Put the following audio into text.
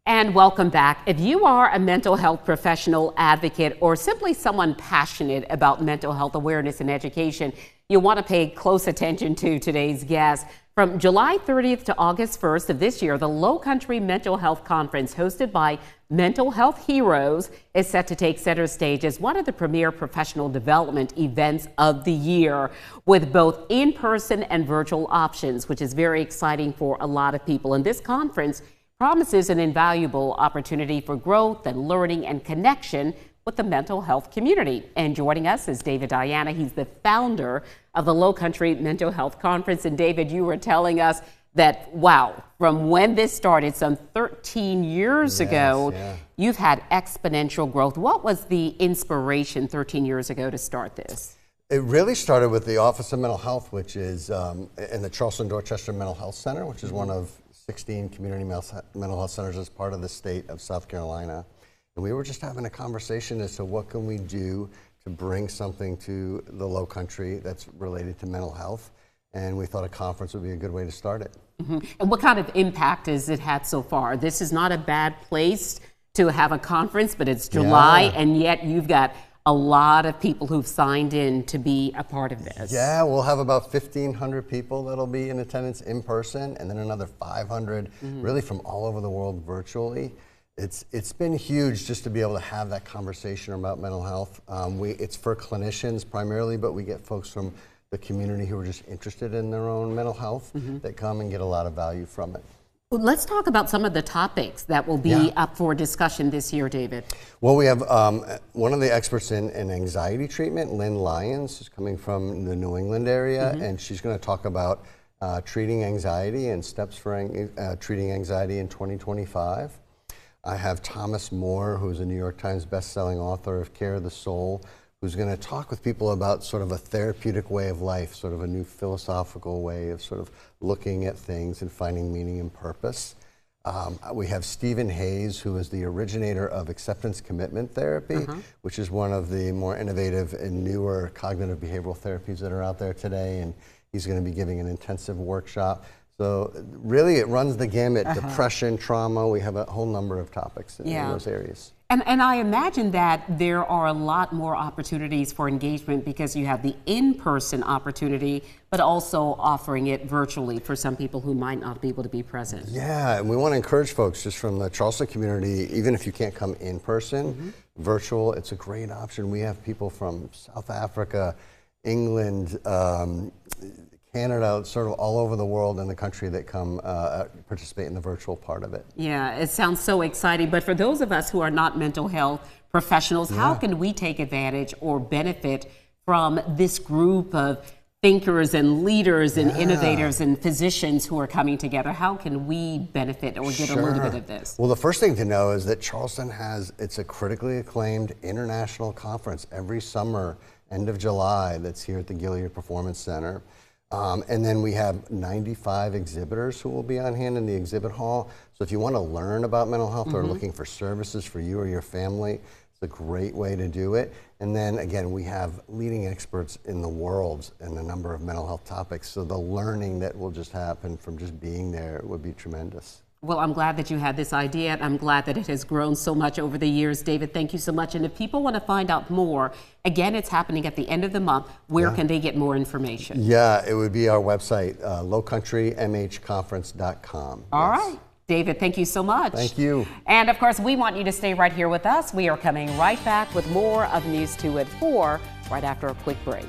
And welcome back. If you are a mental health professional, advocate, or simply someone passionate about mental health awareness and education, you'll want to pay close attention to today's guest. From July 30th to August 1st of this year, the Lowcountry Mental Health Conference, hosted by Mental Health Heroes, is set to take center stage as one of the premier professional development events of the year, with both in-person and virtual options, which is very exciting for a lot of people. And this conference promises an invaluable opportunity for growth and learning and connection with the mental health community. And joining us is David Diana. He's the founder of the Lowcountry Mental Health Conference. And David, you were telling us that, wow, from when this started some 13 years ago, you've had exponential growth. What was the inspiration 13 years ago to start this? It really started with the Office of Mental Health, which is in the Charleston-Dorchester Mental Health Center, which is one of 16 community mental health centers as part of the state of South Carolina. And we were just having a conversation as to what can we do to bring something to the Lowcountry that's related to mental health. And we thought a conference would be a good way to start it. Mm-hmm. And what kind of impact has it had so far? This is not a bad place to have a conference, but it's July, and yet you've got a lot of people who've signed in to be a part of this. Yeah, we'll have about 1,500 people that'll be in attendance in person, and then another 500 really from all over the world virtually. It's been huge just to be able to have that conversation about mental health. It's for clinicians primarily, but we get folks from the community who are just interested in their own mental health that come and get a lot of value from it. Well, let's talk about some of the topics that will be up for discussion this year, David. Well, we have one of the experts in anxiety treatment, Lynn Lyons, who's coming from the New England area, and she's going to talk about treating anxiety and steps for treating anxiety in 2025. I have Thomas Moore, who's a New York Times bestselling author of Care of the Soul, who's going to talk with people about sort of a therapeutic way of life, sort of a new philosophical way of sort of looking at things and finding meaning and purpose. We have Stephen Hayes, who is the originator of acceptance commitment therapy, which is one of the more innovative and newer cognitive behavioral therapies that are out there today. And he's going to be giving an intensive workshop. So really it runs the gamut, depression, trauma. We have a whole number of topics in those areas. And I imagine that there are a lot more opportunities for engagement because you have the in-person opportunity, but also offering it virtually for some people who might not be able to be present. Yeah, and we want to encourage folks just from the Charleston community, even if you can't come in person, virtual, it's a great option. We have people from South Africa, England, Canada, sort of all over the world and the country that come participate in the virtual part of it. Yeah, it sounds so exciting. But for those of us who are not mental health professionals, how can we take advantage or benefit from this group of thinkers and leaders and innovators and physicians who are coming together? How can we benefit or get a little bit of this? Well, the first thing to know is that Charleston it's a critically acclaimed international conference every summer, end of July, that's here at the Gilead Performance Center. And then we have 95 exhibitors who will be on hand in the exhibit hall. So if you want to learn about mental health or looking for services for you or your family, it's a great way to do it. And then again, we have leading experts in the world in a number of mental health topics. So the learning that will just happen from just being there would be tremendous. Well, I'm glad that you had this idea, and I'm glad that it has grown so much over the years. David, thank you so much. And if people want to find out more, again, it's happening at the end of the month. Where can they get more information? Yeah, it would be our website, lowcountrymhconference.com. All right. David, thank you so much. Thank you. And of course, we want you to stay right here with us. We are coming right back with more of News 2 at 4 right after a quick break.